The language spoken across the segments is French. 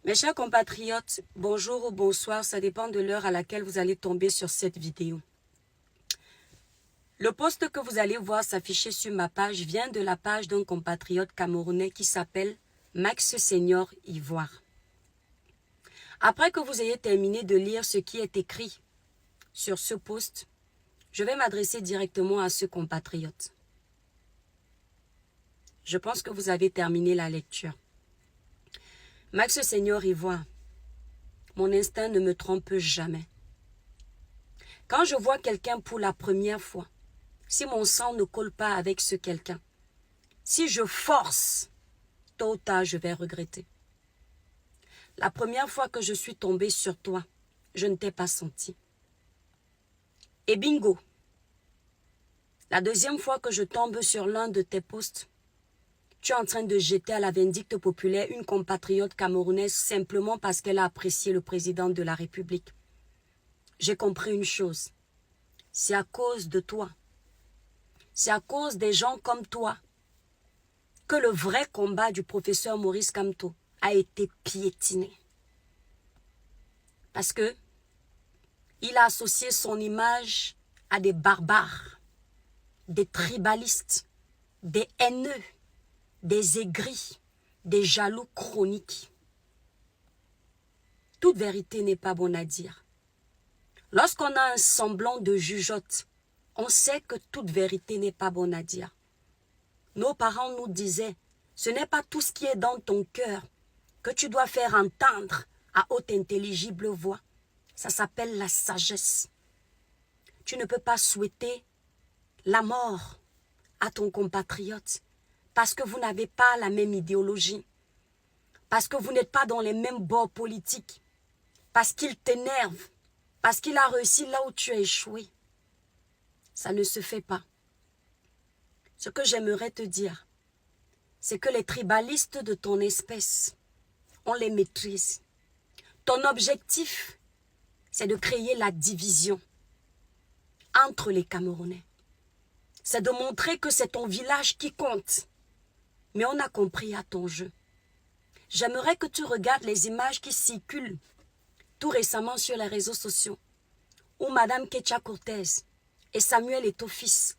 Mes chers compatriotes, bonjour ou bonsoir, ça dépend de l'heure à laquelle vous allez tomber sur cette vidéo. Le post que vous allez voir s'afficher sur ma page vient de la page d'un compatriote camerounais qui s'appelle Max Senior Ivoire. Après que vous ayez terminé de lire ce qui est écrit sur ce post, je vais m'adresser directement à ce compatriote. Je pense que vous avez terminé la lecture. Max Senior Ivoire, mon instinct ne me trompe jamais. Quand je vois quelqu'un pour la première fois, si mon sang ne colle pas avec ce quelqu'un, si je force, tôt ou tard, je vais regretter. La première fois que je suis tombée sur toi, je ne t'ai pas senti. Et bingo, la deuxième fois que je tombe sur l'un de tes posts, tu es en train de jeter à la vindicte populaire une compatriote camerounaise simplement parce qu'elle a apprécié le président de la République. J'ai compris une chose, c'est à cause de toi, c'est à cause des gens comme toi que le vrai combat du professeur Maurice Kamto a été piétiné. Parce que il a associé son image à des barbares, des tribalistes, des haineux, des aigris, des jaloux chroniques. Toute vérité n'est pas bonne à dire. Lorsqu'on a un semblant de jugeote, on sait que toute vérité n'est pas bonne à dire. Nos parents nous disaient, ce n'est pas tout ce qui est dans ton cœur que tu dois faire entendre à haute intelligible voix. Ça s'appelle la sagesse. Tu ne peux pas souhaiter la mort à ton compatriote parce que vous n'avez pas la même idéologie, parce que vous n'êtes pas dans les mêmes bords politiques, parce qu'il t'énerve, parce qu'il a réussi là où tu as échoué. Ça ne se fait pas. Ce que j'aimerais te dire, c'est que les tribalistes de ton espèce, on les maîtrise. Ton objectif, c'est de créer la division entre les Camerounais. C'est de montrer que c'est ton village qui compte. Mais on a compris à ton jeu. J'aimerais que tu regardes les images qui circulent tout récemment sur les réseaux sociaux, où Madame Ketcha Cortez et Samuel Eto'o-Fils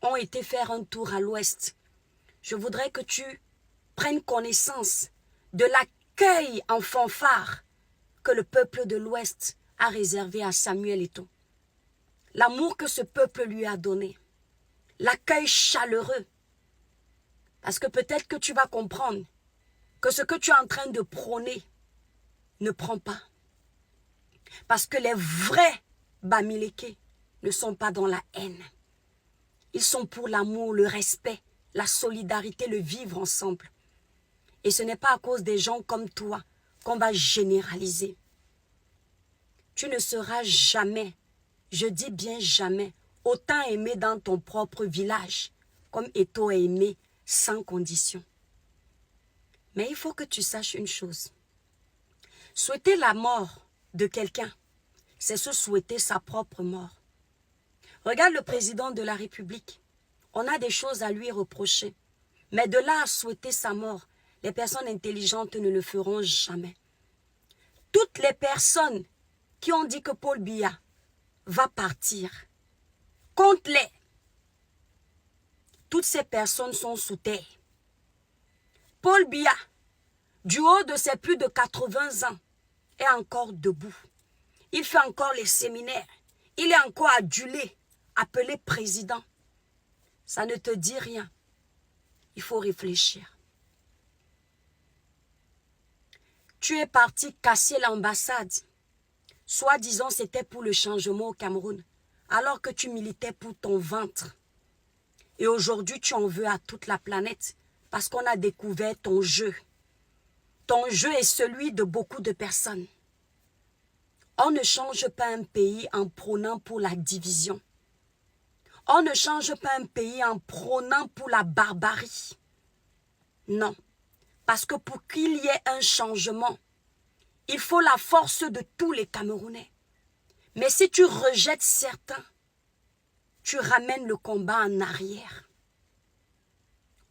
ont été faire un tour à l'ouest. Je voudrais que tu prennes connaissance de l'accueil en fanfare que le peuple de l'ouest a réservé à Samuel Eto'o. L'amour que ce peuple lui a donné, l'accueil chaleureux. Parce que peut-être que tu vas comprendre que ce que tu es en train de prôner ne prend pas. Parce que les vrais Bamileke ne sont pas dans la haine. Ils sont pour l'amour, le respect, la solidarité, le vivre ensemble. Et ce n'est pas à cause des gens comme toi qu'on va généraliser. Tu ne seras jamais, je dis bien jamais, autant aimé dans ton propre village comme Eto'o est aimé sans condition. Mais il faut que tu saches une chose. Souhaiter la mort de quelqu'un, c'est se souhaiter sa propre mort. Regarde le président de la République. On a des choses à lui reprocher. Mais de là à souhaiter sa mort, les personnes intelligentes ne le feront jamais. Toutes les personnes qui ont dit que Paul Biya va partir, compte-les. Toutes ces personnes sont sous terre. Paul Biya, du haut de ses plus de 80 ans, est encore debout. Il fait encore les séminaires. Il est encore adulé, appelé président. Ça ne te dit rien. Il faut réfléchir. Tu es parti casser l'ambassade. Soi-disant, c'était pour le changement au Cameroun, alors que tu militais pour ton ventre. Et aujourd'hui, tu en veux à toute la planète parce qu'on a découvert ton jeu. Ton jeu est celui de beaucoup de personnes. On ne change pas un pays en prônant pour la division. On ne change pas un pays en prônant pour la barbarie. Non, parce que pour qu'il y ait un changement, il faut la force de tous les Camerounais. Mais si tu rejettes certains, tu ramènes le combat en arrière.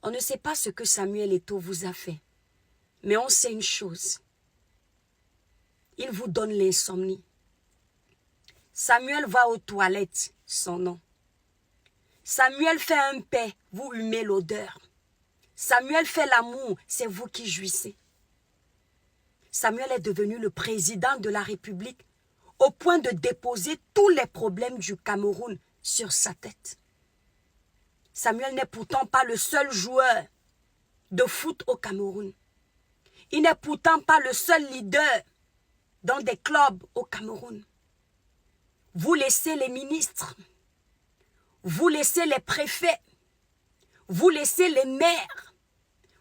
On ne sait pas ce que Samuel Eto'o vous a fait, mais on sait une chose. il vous donne l'insomnie. Samuel va aux toilettes, son nom. Samuel fait un paix, vous humez l'odeur. Samuel fait l'amour, c'est vous qui jouissez. Samuel est devenu le président de la République au point de déposer tous les problèmes du Cameroun sur sa tête. Samuel n'est pourtant pas le seul joueur de foot au Cameroun. Il n'est pourtant pas le seul leader dans des clubs au Cameroun. Vous laissez les ministres, vous laissez les préfets, vous laissez les maires,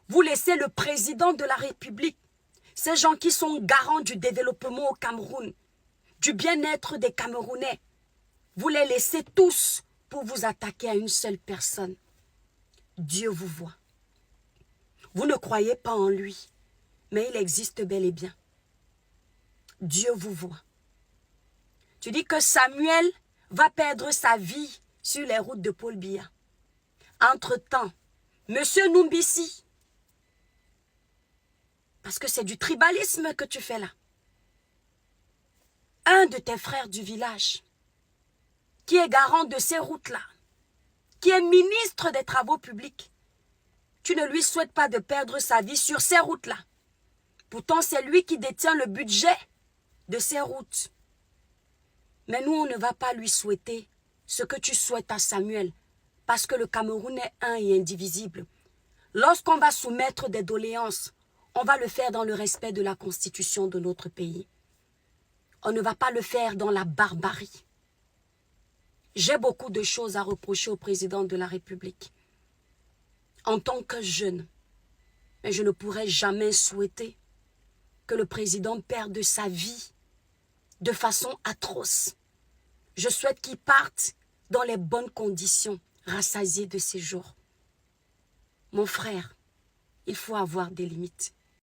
vous laissez le président de la République, ces gens qui sont garants du développement au Cameroun, du bien-être des Camerounais. Vous les laissez tous pour vous attaquer à une seule personne. Dieu vous voit. Vous ne croyez pas en lui, mais il existe bel et bien. Dieu vous voit. Tu dis que Samuel va perdre sa vie sur les routes de Paul Biya. Entre-temps, Monsieur Numbisi, parce que c'est du tribalisme que tu fais là, un de tes frères du village, qui est garant de ces routes-là, qui est ministre des Travaux publics, tu ne lui souhaites pas de perdre sa vie sur ces routes-là. Pourtant, c'est lui qui détient le budget de ces routes. Mais nous, on ne va pas lui souhaiter ce que tu souhaites à Samuel, parce que le Cameroun est un et indivisible. Lorsqu'on va soumettre des doléances, on va le faire dans le respect de la constitution de notre pays. On ne va pas le faire dans la barbarie. J'ai beaucoup de choses à reprocher au président de la République. En tant que jeune, mais je ne pourrais jamais souhaiter que le président perde sa vie de façon atroce. Je souhaite qu'il parte dans les bonnes conditions, rassasié de ses jours. Mon frère, il faut avoir des limites.